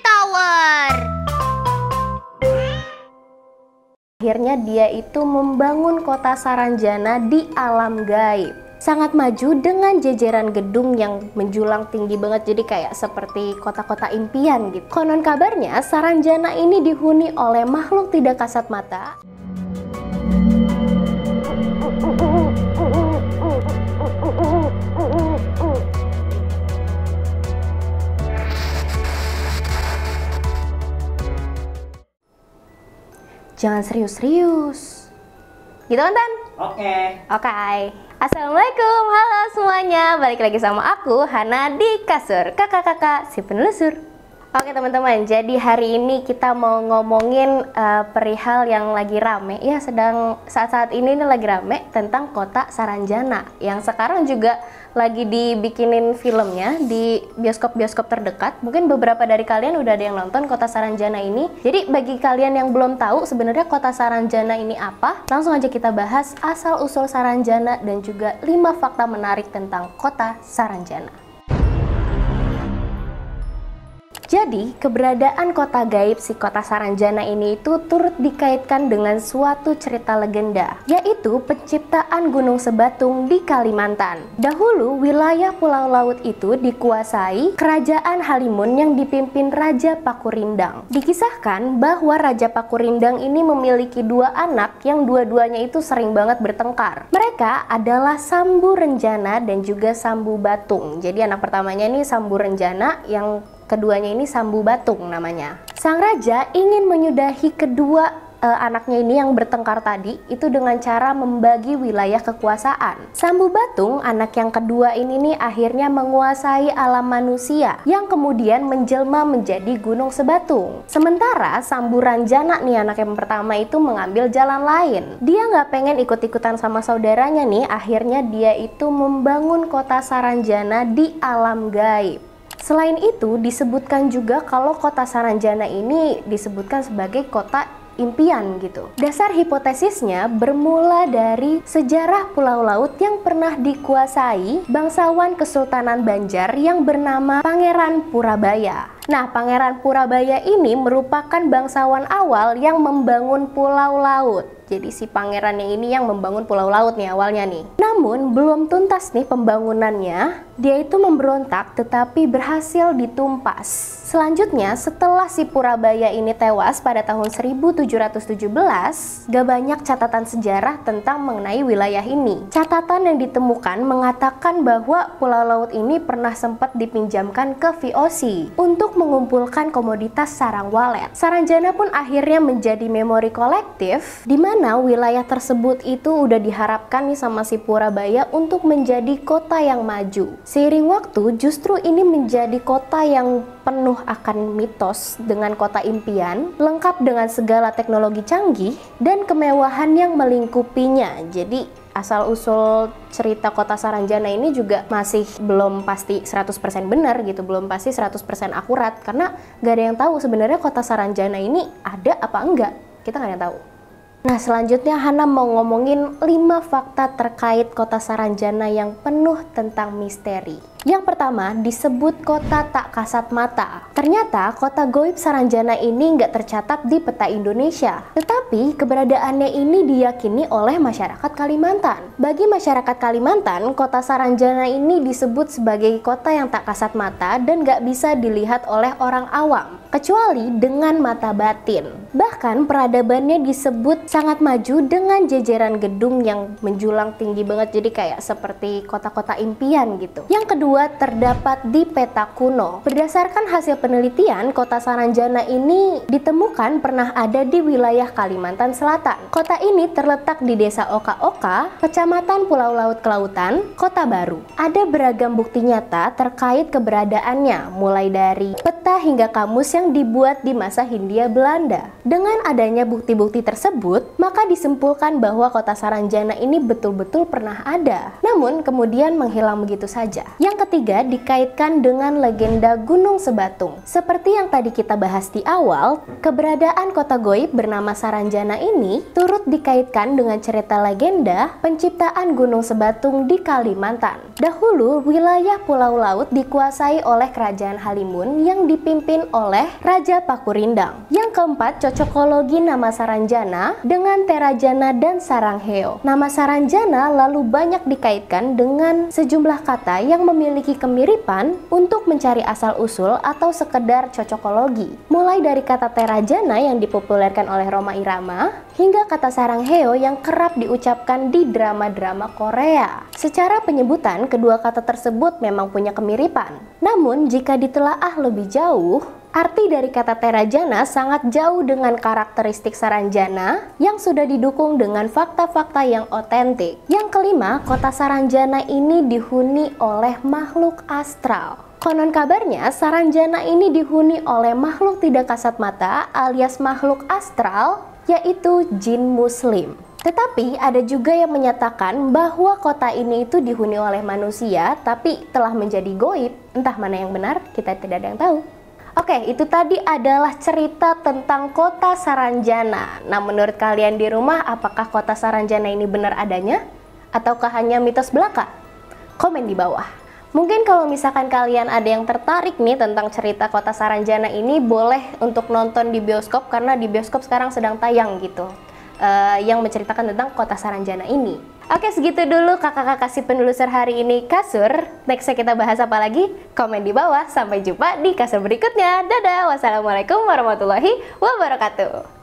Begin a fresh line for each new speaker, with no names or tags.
Tower. Akhirnya dia itu membangun kota Saranjana di alam gaib. Sangat maju dengan jejeran gedung yang menjulang tinggi banget, jadi kayak seperti kota-kota impian gitu. Konon kabarnya Saranjana ini dihuni oleh makhluk tidak kasat mata. Jangan serius-serius. Gitu kan, Tan? Oke. Assalamualaikum, halo semuanya. Balik lagi sama aku, Hana di Kasur Kakak-kakak si penelusur. Oke teman-teman, jadi hari ini kita mau ngomongin perihal yang lagi rame. Ya, saat-saat ini lagi rame tentang kota Saranjana, yang sekarang juga lagi dibikinin filmnya di bioskop-bioskop terdekat. Mungkin beberapa dari kalian udah ada yang nonton kota Saranjana ini. Jadi bagi kalian yang belum tahu sebenarnya kota Saranjana ini apa, langsung aja kita bahas asal-usul Saranjana dan juga 5 fakta menarik tentang kota Saranjana. Jadi, keberadaan kota gaib si kota Saranjana ini itu turut dikaitkan dengan suatu cerita legenda, yaitu penciptaan Gunung Sebatung di Kalimantan. Dahulu, wilayah Pulau Laut itu dikuasai Kerajaan Halimun yang dipimpin Raja Pakurindang. Dikisahkan bahwa Raja Pakurindang ini memiliki 2 anak yang dua-duanya itu sering banget bertengkar. Mereka adalah Sambu Renjana dan juga Sambu Batung. Jadi anak pertamanya ini Sambu Renjana, yang keduanya ini Sambu Batung namanya. Sang raja ingin menyudahi kedua anaknya ini yang bertengkar tadi itu dengan cara membagi wilayah kekuasaan. Sambu Batung, anak yang kedua ini nih akhirnya menguasai alam manusia yang kemudian menjelma menjadi Gunung Sebatung. Sementara Sambu Ranjana nih, anak yang pertama itu mengambil jalan lain. Dia nggak pengen ikut-ikutan sama saudaranya nih, akhirnya dia itu membangun kota Saranjana di alam gaib. Selain itu, disebutkan juga kalau kota Saranjana ini disebutkan sebagai kota impian gitu. Dasar hipotesisnya bermula dari sejarah Pulau Laut yang pernah dikuasai bangsawan Kesultanan Banjar yang bernama Pangeran Purabaya. Nah, Pangeran Purabaya ini merupakan bangsawan awal yang membangun Pulau Laut. Jadi si pangerannya ini yang membangun Pulau Laut nih awalnya nih. Namun belum tuntas nih pembangunannya, dia itu memberontak tetapi berhasil ditumpas. Selanjutnya setelah si Purabaya ini tewas pada tahun 1717, gak banyak catatan sejarah tentang mengenai wilayah ini. Catatan yang ditemukan mengatakan bahwa Pulau Laut ini pernah sempat dipinjamkan ke VOC untuk mengumpulkan komoditas sarang walet. Saranjana pun akhirnya menjadi memori kolektif di mana wilayah tersebut itu udah diharapkan nih sama si Purabaya untuk menjadi kota yang maju. Seiring waktu justru ini menjadi kota yang penuh akan mitos dengan kota impian, lengkap dengan segala teknologi canggih dan kemewahan yang melingkupinya. Jadi asal-usul cerita kota Saranjana ini juga masih belum pasti 100% benar gitu, belum pasti 100% akurat, karena gak ada yang tahu sebenarnya kota Saranjana ini ada apa enggak, kita gak ada yang tahu. Nah, selanjutnya Hana mau ngomongin 5 fakta terkait kota Saranjana yang penuh tentang misteri. Yang pertama, disebut kota tak kasat mata. Ternyata kota goib Saranjana ini nggak tercatat di peta Indonesia, tetapi keberadaannya ini diyakini oleh masyarakat Kalimantan. Bagi masyarakat Kalimantan, kota Saranjana ini disebut sebagai kota yang tak kasat mata dan nggak bisa dilihat oleh orang awam, kecuali dengan mata batin. Bahkan peradabannya disebut sangat maju dengan jejeran gedung yang menjulang tinggi banget, jadi kayak seperti kota-kota impian gitu. Yang kedua, terdapat di peta kuno. Berdasarkan hasil penelitian, kota Saranjana ini ditemukan pernah ada di wilayah Kalimantan Selatan. Kota ini terletak di Desa Oka-Oka, Kecamatan Pulau Laut Kelautan, Kota Baru. Ada beragam bukti nyata terkait keberadaannya, mulai dari peta hingga kamus yang dibuat di masa Hindia Belanda. Dengan adanya bukti-bukti tersebut, maka disimpulkan bahwa kota Saranjana ini betul-betul pernah ada, namun kemudian menghilang begitu saja. Yang Yang ketiga, dikaitkan dengan legenda Gunung Sebatung. Seperti yang tadi kita bahas di awal, keberadaan kota goib bernama Saranjana ini turut dikaitkan dengan cerita legenda penciptaan Gunung Sebatung di Kalimantan. Dahulu, wilayah Pulau Laut dikuasai oleh Kerajaan Halimun yang dipimpin oleh Raja Pakurindang. Yang keempat, cocokologi nama Saranjana dengan Terajana dan Sarangheo. Nama Saranjana lalu banyak dikaitkan dengan sejumlah kata yang memiliki kemiripan untuk mencari asal-usul atau sekedar cocokologi. Mulai dari kata Terajana yang dipopulerkan oleh Rhoma Irama, hingga kata Sarangheo yang kerap diucapkan di drama-drama Korea. Secara penyebutan, kedua kata tersebut memang punya kemiripan. Namun, jika ditelaah lebih jauh, arti dari kata Terajana sangat jauh dengan karakteristik Saranjana yang sudah didukung dengan fakta-fakta yang otentik. Yang kelima, kota Saranjana ini dihuni oleh makhluk astral. Konon kabarnya, Saranjana ini dihuni oleh makhluk tidak kasat mata alias makhluk astral, yaitu jin muslim. Tetapi ada juga yang menyatakan bahwa kota ini itu dihuni oleh manusia tapi telah menjadi goib. Entah mana yang benar, kita tidak ada yang tahu. Oke, itu tadi adalah cerita tentang kota Saranjana. Nah, menurut kalian di rumah, apakah kota Saranjana ini benar adanya? Ataukah hanya mitos belaka? Komen di bawah. Mungkin kalau misalkan kalian ada yang tertarik nih tentang cerita kota Saranjana ini, boleh untuk nonton di bioskop, karena di bioskop sekarang sedang tayang gitu. Yang menceritakan tentang kota Saranjana ini. Oke, segitu dulu kakak-kakak si penelusur hari ini kasur. Nextnya kita bahas apa lagi? Komen di bawah. Sampai jumpa di kasur berikutnya. Dadah, wassalamualaikum warahmatullahi wabarakatuh.